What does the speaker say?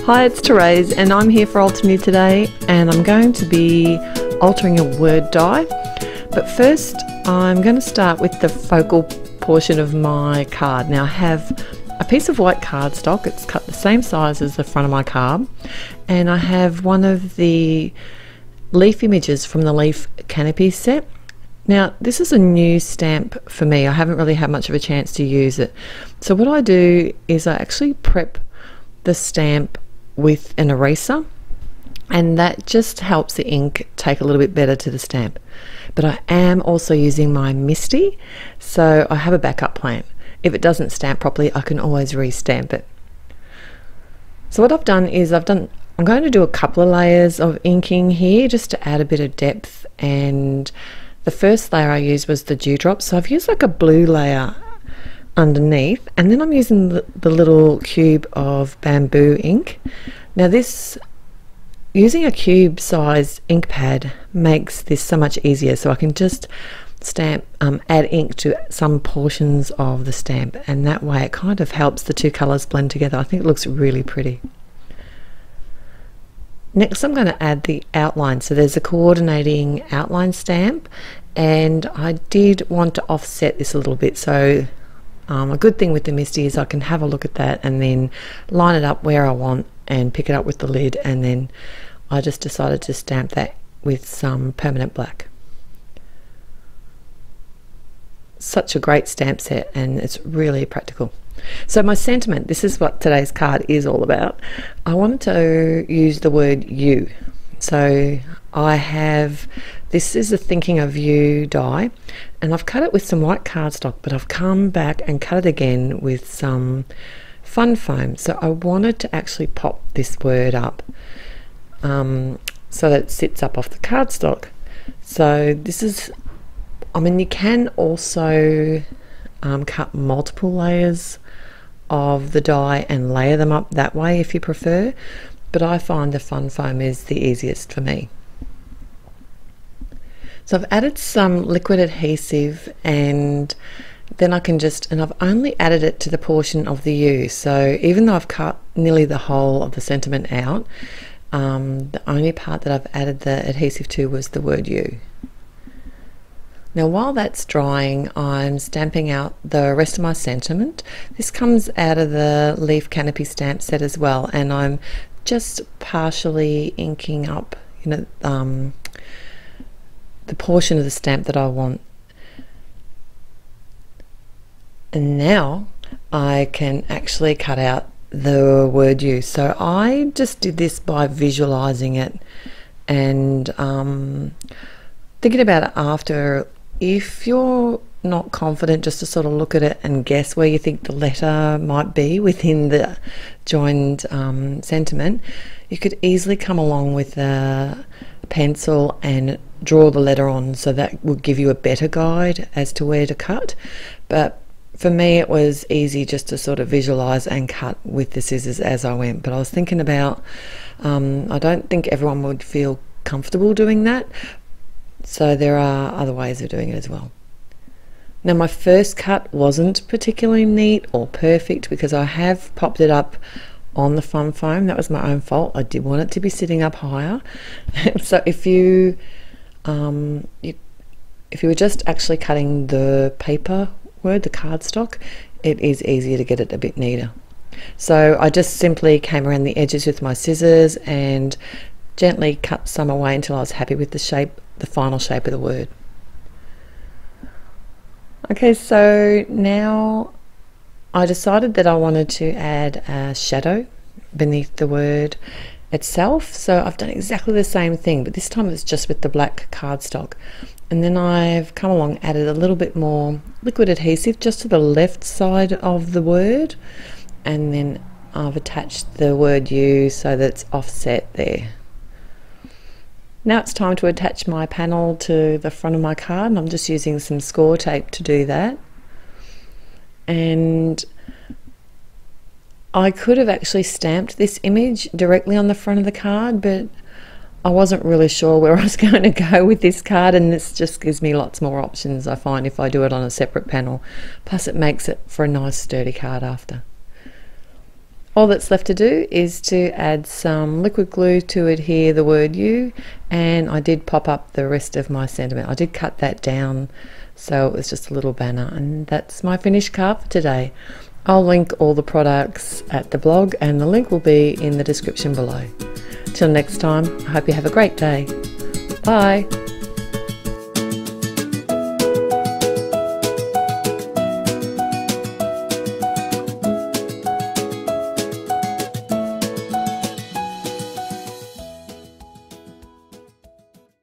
Hi, it's Therese and I'm here for Altenew today, and I'm going to be altering a word die. But first I'm going to start with the focal portion of my card. Now I have a piece of white cardstock, it's cut the same size as the front of my card, and I have one of the leaf images from the leaf canopy set. Now this is a new stamp for me, I haven't really had much of a chance to use it. So what I do is I actually prep the stamp with an eraser, and that just helps the ink take a little bit better to the stamp. But I am also using my MISTI, so I have a backup plan. If it doesn't stamp properly, I can always re-stamp it. So what I've done is I'm going to do a couple of layers of inking here just to add a bit of depth, and the first layer I used was the dewdrop, so I've used like a blue layer underneath, and then I'm using the little cube of bamboo ink. Now this, using a cube size ink pad makes this so much easier, so I can just add ink to some portions of the stamp, and that way it kind of helps the two colors blend together. I think it looks really pretty. Next I'm going to add the outline, so there's a coordinating outline stamp, and I did want to offset this a little bit, so a good thing with the MISTI is I can have a look at that and then line it up where I want and pick it up with the lid, and then I just decided to stamp that with some permanent black. Such a great stamp set, and it's really practical. So my sentiment, this is what today's card is all about. I wanted to use the word you. So I have, this is a thinking of you die, and I've cut it with some white cardstock, but I've come back and cut it again with some fun foam. So I wanted to actually pop this word up so that it sits up off the cardstock. So this is, I mean, you can also cut multiple layers of the die and layer them up that way if you prefer, but I find the fun foam is the easiest for me. So I've added some liquid adhesive, and then I can just, and I've only added it to the portion of the U, so even though I've cut nearly the whole of the sentiment out, the only part that I've added the adhesive to was the word U. Now while that's drying, I'm stamping out the rest of my sentiment. This comes out of the leaf canopy stamp set as well, and I'm just partially inking up, you know, the portion of the stamp that I want. And now I can actually cut out the word you. So I just did this by visualizing it and thinking about it after. If you're not confident, just to sort of look at it and guess where you think the letter might be within the joined sentiment, you could easily come along with a pencil and draw the letter on, so that will give you a better guide as to where to cut. But for me it was easy just to sort of visualize and cut with the scissors as I went. But I was thinking about, I don't think everyone would feel comfortable doing that, so there are other ways of doing it as well. Now my first cut wasn't particularly neat or perfect because I have popped it up on the fun foam. That was my own fault. I did want it to be sitting up higher. So if you were just actually cutting the paper word, the cardstock, it is easier to get it a bit neater. So I just simply came around the edges with my scissors and gently cut some away until I was happy with the shape, the final shape of the word. Okay, so now I decided that I wanted to add a shadow beneath the word itself. So I've done exactly the same thing, but this time it's just with the black cardstock. And then I've come along, added a little bit more liquid adhesive just to the left side of the word, and then I've attached the word you so that it's offset there. Now it's time to attach my panel to the front of my card, and I'm just using some score tape to do that. And I could have actually stamped this image directly on the front of the card, but I wasn't really sure where I was going to go with this card, and this just gives me lots more options, I find, if I do it on a separate panel. Plus it makes it for a nice sturdy card after. All that's left to do is to add some liquid glue to adhere the word you, and I did pop up the rest of my sentiment. I did cut that down so it was just a little banner, and that's my finished card for today. I'll link all the products at the blog, and the link will be in the description below. Till next time, I hope you have a great day. Bye.